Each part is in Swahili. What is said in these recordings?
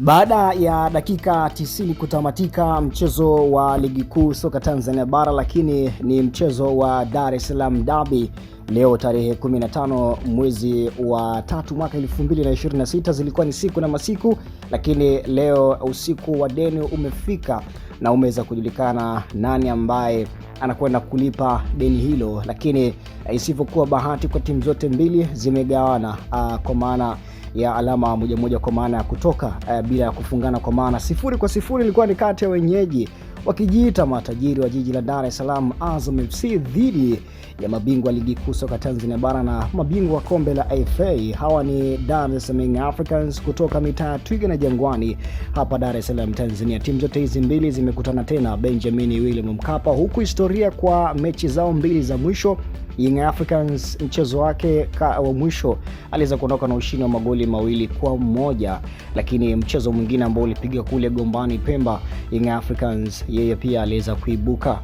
Baada ya dakika 90 kutamatika mchezo wa ligi kuu soka Tanzania bara, lakini ni mchezo wa Dar es Salaam Derby leo tarehe 15 mwezi wa 3 mwaka 2026. Zilikuwa ni siku na masiku, lakini leo usiku wa deni umefika na umeweza kujulikana nani ambaye anakwenda kulipa deni hilo. Lakini isivyokuwa bahati kwa timu zote mbili zimegawana kwa maana ya alama moja kwa maana ya kutoka bila ya kufungana, kwa maana 0-0 ilikuwa ni kati ya wenyeji wakijiita matajiri wa jiji la Dar es Salaam Azam FC dhidi ya mabingwa ligi kuu soka Tanzania bara na mabingwa wa kombe la FA. Hawa ni Dar es Salaam Africans kutoka mitaa Twiga na Jangwani hapa Dar es Salaam Tanzania. Timu zote hizi mbili zimekutana tena Benjamin William Mkapa, huku historia kwa mechi zao mbili za mwisho Young Africans mchezo wake wa mwisho aliweza kuondoka na ushindi wa magoli 2-1, lakini mchezo mwingine ambao ulipiga kule Gombani Pemba, Young Africans yeye pia aliweza kuibuka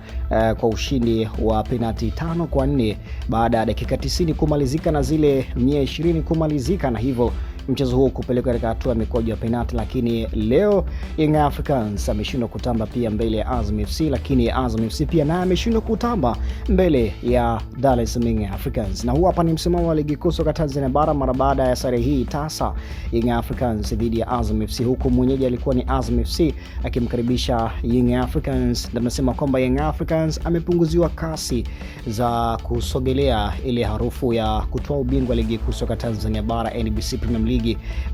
kwa ushindi wa penalti 5-4 baada ya dakika 90 kumalizika na zile 120 kumalizika, na hivyo mchezo huo kupeleka katika hatua ya mikojo ya penalti. Lakini leo Young Africans ameshindwa kutamba pia mbele ya Azam FC, lakini Azam FC pia naye ameshindwa kutamba mbele ya Dar es Salaam Africans. Na huu hapa ni msimamo wa ligi kuu soka Tanzania bara mara baada ya sare hii tasa Young Africans dhidi ya Azam FC, huku mwenyeji alikuwa ni Azam FC akimkaribisha Young Africans. Na tunasema kwamba Young Africans amepunguziwa kasi za kusogelea ile harufu ya kutoa ubingwa ligi kuu soka Tanzania bara NBC Premier League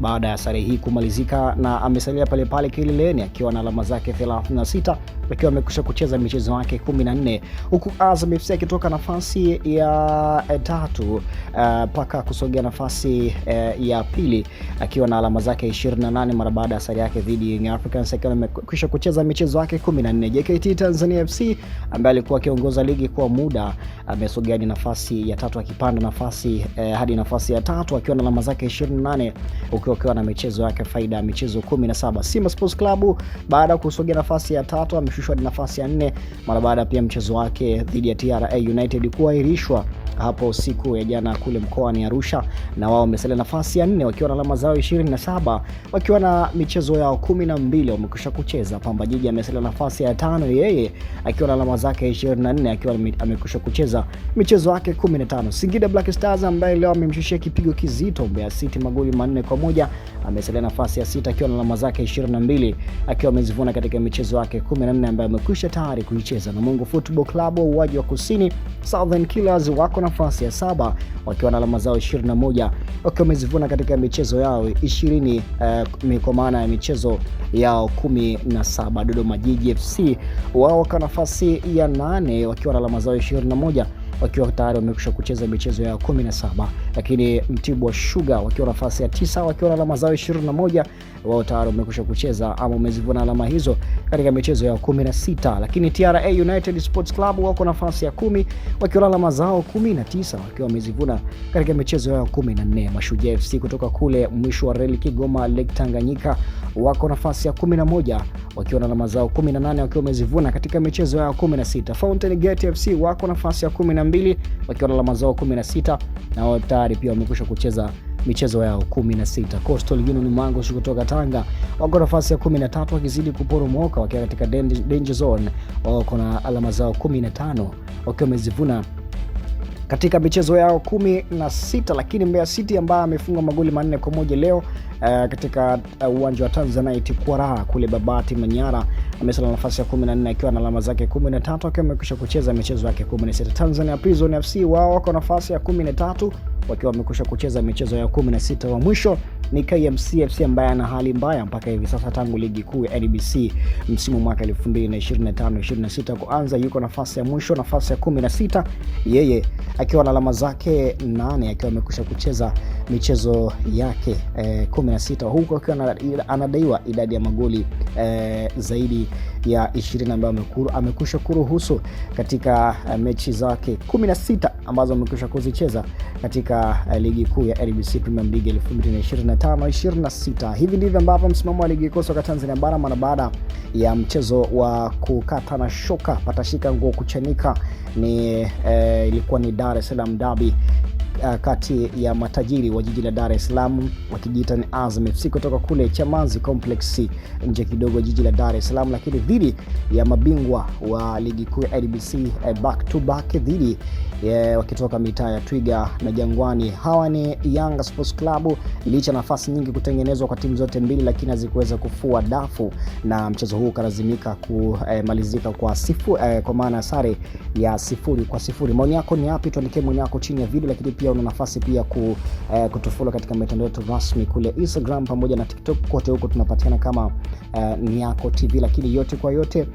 baada ya sare hii kumalizika, na amesalia pale pale kileleni akiwa na alama zake 36 akiwa amekwisha kucheza michezo yake 14, huku Azam FC akitoka nafasi ya 3 mpaka kusogea nafasi ya pili akiwa na alama zake 28 mara baada ya sare yake dhidi ya Young Africans akiwa amekwisha kucheza michezo yake 14. JKT Tanzania FC ambaye alikuwa akiongoza ligi kwa muda amesogea hadi nafasi ya 3 akipanda nafasi hadi nafasi ya 3 akiwa na alama zake 28 ukiwa na michezo yake faida ya michezo 17. Simba Sports Club baada ya kusogea nafasi ya 3 ameshushwa hadi nafasi ya 4 mara baada pia mchezo wake dhidi ya TRA United kuahirishwa hapo siku ya jana kule mkoani Arusha, na wao wamesalia nafasi ya 4 wakiwa na alama zao 27 wakiwa na michezo yao 12 wamekwisha kucheza. Pamba Jiji amesalia nafasi ya 5 yeye akiwa na alama zake 24 akiwa amekwisha kucheza michezo yake 15. Singida Black Stars ambaye leo amemshushia kipigo kizito Mbeya City magoli 4-1 amesalia nafasi ya 6 akiwa na alama zake 22 akiwa amezivuna katika michezo yake 14 ambayo amekwisha tayari kuicheza. Namungo Football Club uwaji wa Kusini Southern Killers wako nafasi ya 7 wakiwa na alama zao 21 wakiwa wamezivuna katika michezo yao 20 kwa maana ya michezo yao 17. Dodoma Jiji FC wao wako nafasi ya 8 wakiwa na alama zao 21 wakiwa tayari wamekwisha kucheza michezo yao 17, lakini Mtibwa Sugar wakiwa nafasi ya 9 wakiwa na alama zao 21 wao tayari wamekwisha kucheza ama wamezivuna alama hizo katika michezo yao 16, lakini TRA United Sports Club wako nafasi ya 10 wakiwa na alama zao 19 wakiwa wamezivuna katika michezo yao 14. Mashujaa FC kutoka kule mwisho wa reli Kigoma Lake Tanganyika wako nafasi ya 11 wakiwa na alama zao 18 wakiwa wamezivuna katika michezo yao 16. Fountain Gate FC wako nafasi ya 12 wakiwa na alama zao 16 na wao tayari pia wamekwisha kucheza michezo yao 16. Coastal Union Mangos kutoka Tanga wako nafasi ya 13 wakizidi kuporomoka wakiwa katika danger zone, wako na alama zao 15 wakiwa wamezivuna katika michezo yao 16, lakini Mbeya City ambaye amefunga magoli 4-1 leo katika uwanja wa Tanzanite kwa raha kule Babati Manyara amesalia nafasi ya 14 akiwa na alama zake 13 akiwa amekwisha kucheza michezo yake 16. Tanzania Prison FC wao wako nafasi ya 13 wakiwa wamekwisha kucheza michezo ya 16. Wa mwisho ni KMC FC ambaye ana hali mbaya mpaka hivi sasa tangu ligi kuu ya NBC msimu mwaka 2025-26 kuanza, yuko nafasi ya mwisho, nafasi ya 16 yeye akiwa na alama zake 8 akiwa amekwisha kucheza michezo yake 16, huko akiwa anadaiwa idadi ya magoli zaidi ya 20 ambayo amekwisha kuruhusu katika mechi zake 16 ambazo amekwisha kuzicheza katika ligi kuu ya NBC Premier League 2025-26. Hivi ndivyo ambavyo msimamo wa ligi kuu soka Tanzania bara mara baada ya mchezo wa kukata na shoka patashika nguo kuchanika ni ilikuwa ni Dar es Salaam Derby kati ya matajiri wa jiji la Dar es Salaam wakijiita ni Azam FC kutoka kule Chamazi Complex nje kidogo jiji la Dar es Salaam, lakini dhidi ya mabingwa wa ligi kuu NBC back to back dhidi wakitoka mitaa ya Twiga na Jangwani. Hawa ni Yanga Sports Club. Licha nafasi nyingi kutengenezwa kwa timu zote mbili, lakini hazikuweza kufua dafu na mchezo huu kalazimika kumalizika kwa maana sare ya 0-0. Maoni yako ni yapi? Tuandikie maoni yako chini ya video, lakini pia una nafasi pia kutufollow katika mitandao yetu rasmi kule Instagram pamoja na TikTok. Kote huko tunapatikana kama Niako TV, lakini yote kwa yote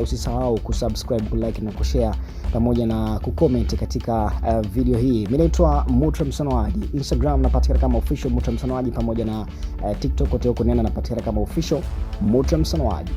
usisahau kusubscribe, kulike na kushare pamoja na kucomment katika video hii. Mimi naitwa Mutra Msanoaji. Instagram napatikana kama official Mutra Msanoaji pamoja na TikTok kote huko napatikana kama official Mutra Msanoaji.